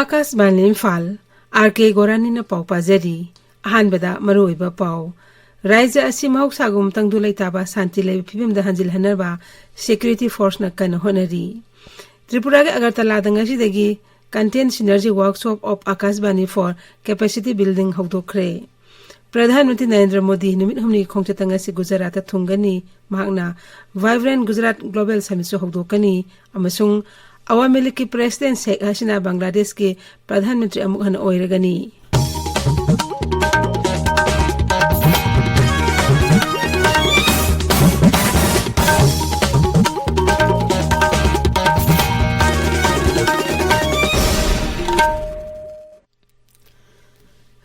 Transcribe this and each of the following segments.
Akashvani Imphal R.K.Gorani na pau pazari ahanbada maroiba pau Raija asi mahauksagum tangdu laitaba santi lai phibimda hanjil hanarba security force na kan honari Tripura ge Agartala dangasi dagi content synergy workshop of Akashbani for capacity building hawdokre Pradhan Mantri Narendra Modi numit humni khongchatanga si Gujarat thungani mahakna Vibrant Gujarat Global Summit so hawdokani amasung Awami League ki President Sheikh Hasina Bangladesh ke Pradhan Mantri amuk han oiragani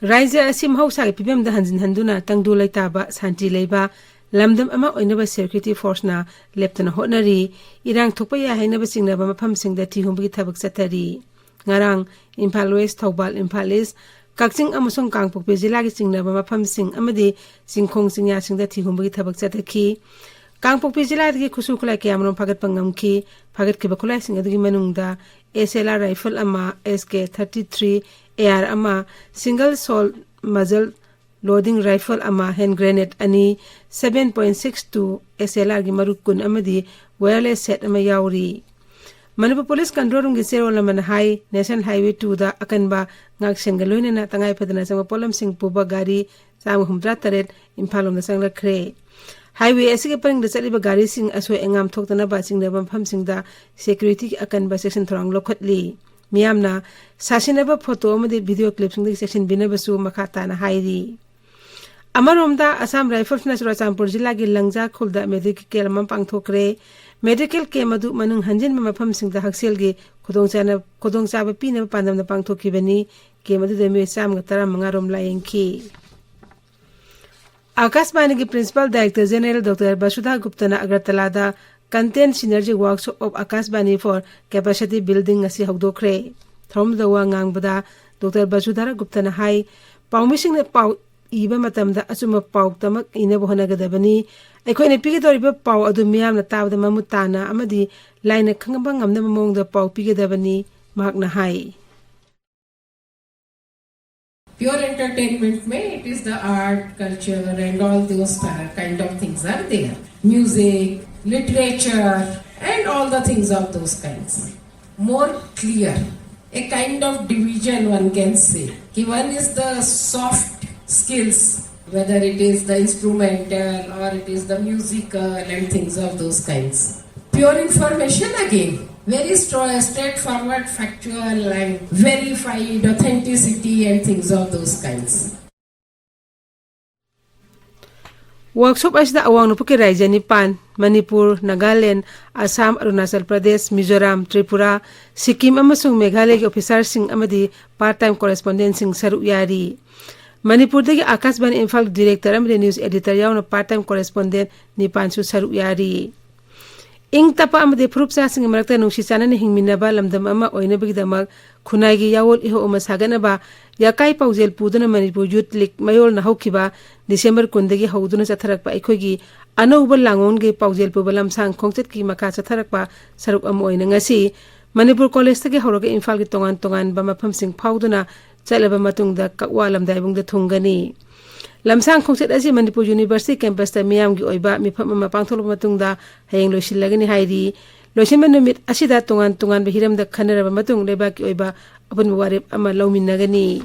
Raija asim hausa ke pibem da hanjin handuna tangdu laitaba santi leiba lamdam ama oinaba security force na leptana honari irang thokpa ya hainaba singnaba mafam singda thihumbi thabak chatari ngarang Imphal West Thobal Imphal East Kakching amasong Kangpokpi jila gi singnaba mafam sing amadi singkhong singya singda thihumbi thabak chatakhi Kangpokpi jila gi khusu khulai kyamron phagat pangamki phagat ke bakhulai sing adigi manungda SLR rifle ama SK33 AR ama single sol muzzle loading rifle ama hand grenade ani 7.62 SLR gi marukun amadi wireless set ama yauri Manipur Police Control Room gi zero laman high National Highway 2 da akanba ngak sengaloina na tangai padana sang polam sing puba gari sang humdra taret Imphalom na sang lakhre Highway asige paring da chaliba gari sing asoi engam thoktana ba sing da bam sing da security akanba section thrang lokhatli Miyamna sasinaba photo amadi video clips ng section binabasu makata na hairi Amaromda Assam Rifles na Surachampur jila gi langja khulda medical mam pangthokre medical ke madu manung hanjin mafam singda haksel gi khudongchaba pina pandam na pangthokibani ke madu de me sam ga tara mangarom layenki Akashbani gi Principal Director General Dr. Basudha Gupta na Agartala da Content Synergy Workshop of Akashbani for Capacity Building asi hawdokre throm da wangang bada Dr. Basudha Gupta na hai pawmising na paw iba matamda asuma paw tamak ina bohana gadabani aikoi ne pigi doriba paw adu miyam na tawda mamutana amadi line khangba ngamna mamong da paw pigi dabani mahakna hai Pure entertainment mein it is the art, culture and all those kind of things are there. Music, literature and all the things of those kinds. More clear. A kind of division one can say. One is the soft skills, whether it is the instrumental or it is the musical and things of those kinds. Pure information again. Very straightforward, factual and verified authenticity and things of those kinds. Workshop asda awang nupuki Raija Nipan, Manipur, Nagaland, Assam, Arunachal Pradesh, Mizoram, Tripura, Sikkim amasung Meghalaya officer sing amadi part-time correspondent sing saruk yari. Manipur dagi Akashbani Imphal Director amadi news editor yauna part-time correspondent Nipan su saruk yari. Ing tapa amade prup sa sing marakta nungsi sana ni hingminaba lamdam ama oinabagi damak khunai gi yawol iho uma saganaba yakai paujel puduna Manipur Youth League mayol na haukiba December kundagi hauduna chatharakpa aikhogi anauba langon ge paujel pu balam sang khongchet ki maka chatharakpa saruk am oina ngasi Manipur College tagi horoga Imphal gi tongan ba mafam sing phauduna chalaba matungda kakwa lamdaibung da thungani Lamsang khongchet asi Manipur University campus ta miyam gi oiba mifam ma pangthol matungda hayeng loisilagani hairi loisimba numit asida tongan ba hiram da khanaraba matung leba ki oiba apun warep ama lawminnagani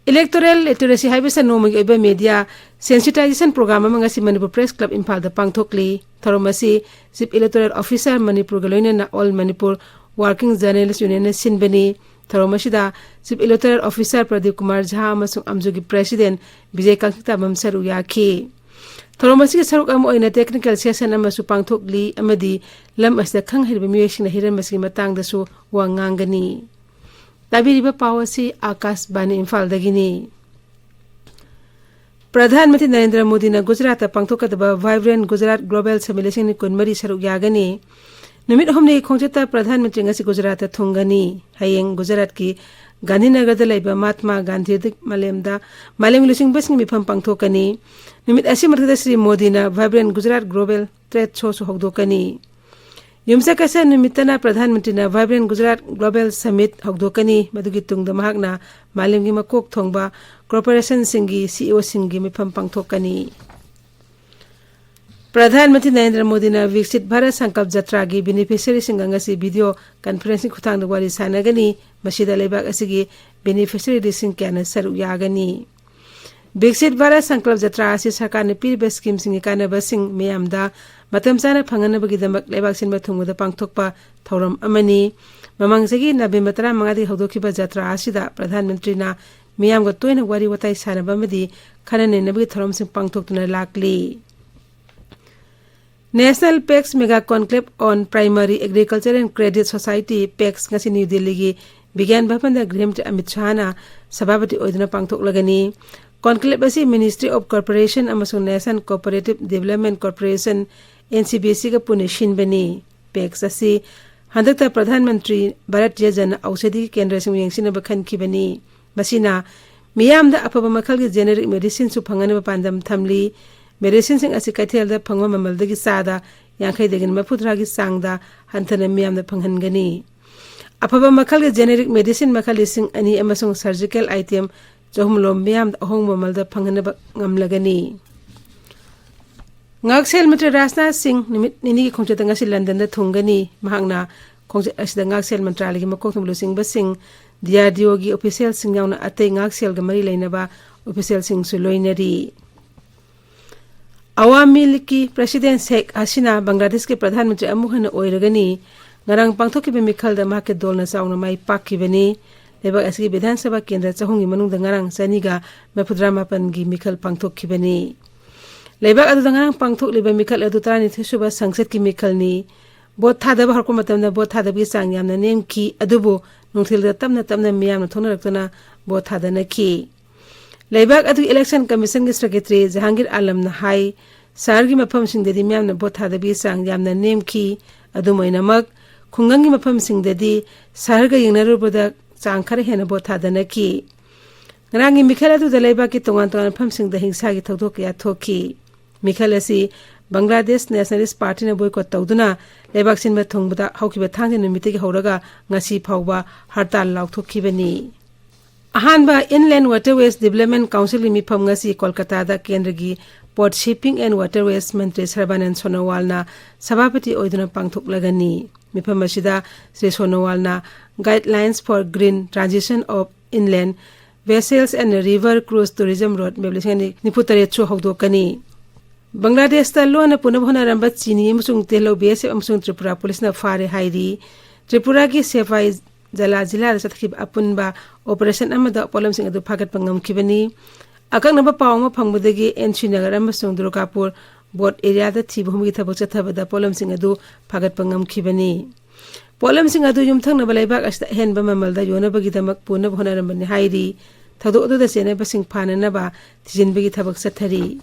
Electoral literacy haibesa nomang oiba media sensitization program amang asi Manipur Press Club Imphal da pangthokli tharomasi Chief Electoral Officer Manipur galoina na All Manipur Working Journalists Union sinbani Tharomashida Chief Electoral Officer Pradeep Kumar Jha amasung amjugi President Vijay Kakita Mamsaru yaki Tharomasi saruk am oina technical session amasu pangthokli amadi lam asda khang hirba miwesing na hiran masi matang dasu wangangani Tabiriba pawasi Akashbani Imphal dagini Pradhan Mantri Narendra Modi na Gujarat pangthokadaba Vibrant Gujarat Global Summit ni kunmari saruk yagani Numit homni khongcheta Pradhan Mantri ngasi Gujarat thungani hayeng Gujarat ki Gandhinagar da laiba Mahatma Gandhi malem lusing basing mifam pangthokani numit asi marthada Sri Modi na Vibrant Gujarat Global Trade Show su hokdokani ꯌꯨꯝꯁꯀꯩꯁ ꯅꯨꯃꯤꯠꯇꯅ Pradhan ꯃꯟꯇ꯭ꯔꯤꯅ ꯚꯥꯏꯕ꯭ꯔꯦꯟ Gujarat global submit ꯍꯧꯗꯣꯛꯀꯅꯤ ꯃꯗꯨꯒꯤ ꯇꯨꯡꯗ ꯃꯍꯥꯛꯅ ꯃꯥꯂꯦꯝꯒꯤ ꯃꯀꯣꯛ ꯊꯣꯡꯕ ꯀꯣꯔꯄꯣꯔꯦꯁꯟꯁꯤꯡꯒꯤ CEOꯁꯤꯡꯒꯤ ꯃꯤꯐꯝ ꯄꯥꯡꯊꯣꯛꯀꯅꯤ प्रधान मंत्री नरेंद्र मोदी ने विकसित भारत संकल्प यात्रा की बेनिफिशियरीसिंग ngasi वीडियो कॉन्फ्रेंसिंग खुतांग वारी सानगनी मसीदा लेबाक असigi बेनिफिशियरीसिंग क्याना सरू यागनी विकसित भारत संकल्प यात्रा असि सरकार ने पीरिबा स्कीम सिंग कानबसिंग मियामदा मतम चाना फंगनबगिदमक लेबाक सिनबा थुंगदा पांगथोकपा थौरम अमनी ममंगसगी नवेम्बर 15 दी हौदोखिबा यात्रा असिदा प्रधानमंत्री ना मियामगा तोयना वारी वताई सानबमदी खननेनबगी थौरम सिंग पांगथोकतुना लाकली National PEX Mega Conclave on Primary Agriculture and Credit Society PEX ngasi New Delhi gi Vigyan Bhavan da Grimt Amit Shah na sababati oidna pangthoklagani conclave asi Ministry of Corporation amasung National Cooperative Development Corporation NCBC ga pune shin bani PEX asi handakta Pradhan Mantri Bharatiya Jan Aushadhi Kendra sing yengsina bakhan khibani masina miyam da apaba makhal gi generic medicine su phangana pandam thamli medicine sing asi kaithel da phangwa mamal da gi sada yankhai degin maputra gi sangda hanthana miyam da phanghangani apaba makhal gi generic medicine makhal sing ani amasung surgical item johumlom miyam da ahong mamal da phanghana ngamlagani ngaksel mitra Rajnath Singh nimit nini gi khongchet ngasi London da thungani mahangna khongchet asida ngaksel mantrali gi makok thumlu sing basing DRDO gi official sing yauna atei ngaksel ga mari leinaba official sing su loinari Awami League की president Sheikh Hasina Bangladesh के प्रधानमंत्री अमुहन ओइरगनी ngarang pangthokibe mikhal da ma ke dolna sauna mai pakibani leba asgi विधानसभा केंद्र चहुंगी मनुंग da ngarang saniga mapudra mapan gi mikhal pangthokibani leba adu da ngarang pangthok leba mikhal adu tarani thisuba संसद की मिखल ni bot thada ba harko matam da bot thada bi sang yamna nem ki adubu nungthil da tamna miyam na thona raktana bot thada na ki Laibak adu election commission ki secretary Jahangir Alam na hai sargi mafam sing dedi miyam na bot thada bi sang yam na nem ki adu moinamak khungangi mafam sing dedi sarga yingnaru boda changkhar hena bot thada na ki ngangi mikhal adu da laibak ki tongan mafam sing da hingsa gi thokdok ya thoki mikhal asi Bangladesh Nationalist Party na boycott tawduna laibak sin ma thongbuda haukiba thangje numite gi horaga ngasi phawba hartal laukthokibani Ahanba Inland Waterways Development Council mi pham ngasi Kolkata da kendra gi Port Shipping and Waterways Mantri Sarbanan Sonowal na sabapati oiduna pangthok lagani mi pham asida Sri Sonowal na Guidelines for Green Transition of Inland Vessels and River Cruise Tourism Road meblesani niputare chu hawdokani Bangladesh ta lo na punabhona ramba chini musung telo BSF amsung Tripura Police na fare hairi Tripura gi sefai Jala Jila Sathib Apunba Operation Amada Polam Sing adu Phagat Pangam Kibani Akang naba Pawma Pangmudagi and Srinagar Amasung Durgapur Board Area da Thibhumi Thabak Chathabada Polam Sing adu Phagat Pangam Kibani Polam Sing adu Yumthang Nabalaibak Asta Hen Bamamalda Yonabagi Damak Puna Honaramani Hairi Thado Oda Sena Basing Pananaba Tijinbagi Thabak Sathari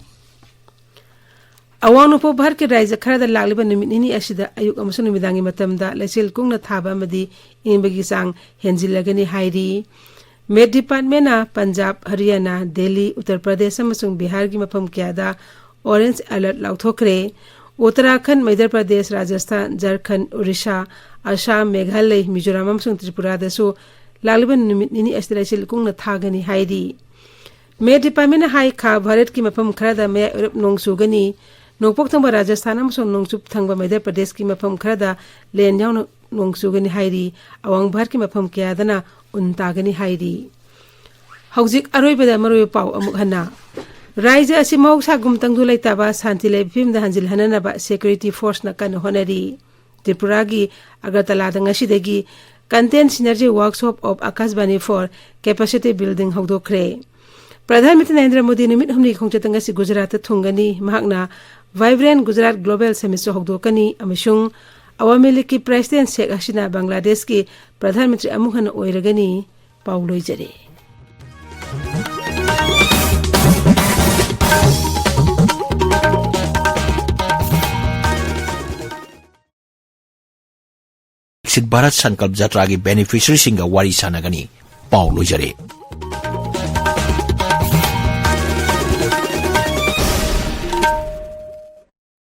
Awang nupo bahar ke raja khara da lagliba numit nini asida ayuk amasung numidangi matamda lasil kungna thaba madi inbagi sang henjilagani hairi Med Department na Punjab Haryana Delhi Uttar Pradesh amasung Bihar gi mafam kyada orange alert lauthokre Uttarakhand Madhya Pradesh Rajasthan Jharkhand Odisha Assam Meghalaya Mizoram amasung Tripura da su lagliba numit nini asida lasil kungna thagani hairi Med Department hai kha bharat ki mafam khara da me Europe nong sugani Nongpok thangba Rajasthan amasung nongchup thangba Madhya Pradesh ki mafam kharada len yaw nongsugani hairi awang bhar ki mafam kyadana untagani hairi Haujik aroibada maroi pau amuk hana Raija asi mahoksa gumtangdu laitaba santi leibim da hanjil hanana ba security force na kan honari Tripura gi Agartala da ngasidagi content synergy workshop of Akashbani for capacity building hawdokre Pradhan Mantri Narendra Modi nimit humni khongchetanga si Gujarat thungani mahakna Vibrant Gujarat Global Summit hawdokani amasung Awami League ki President Sheikh Hasina Bangladesh ki Pradhan Mantri amuhana oiragani pauloi jare Visit Bharat Sankalp Jatra ki beneficiary singa wari sanagani pauloi jare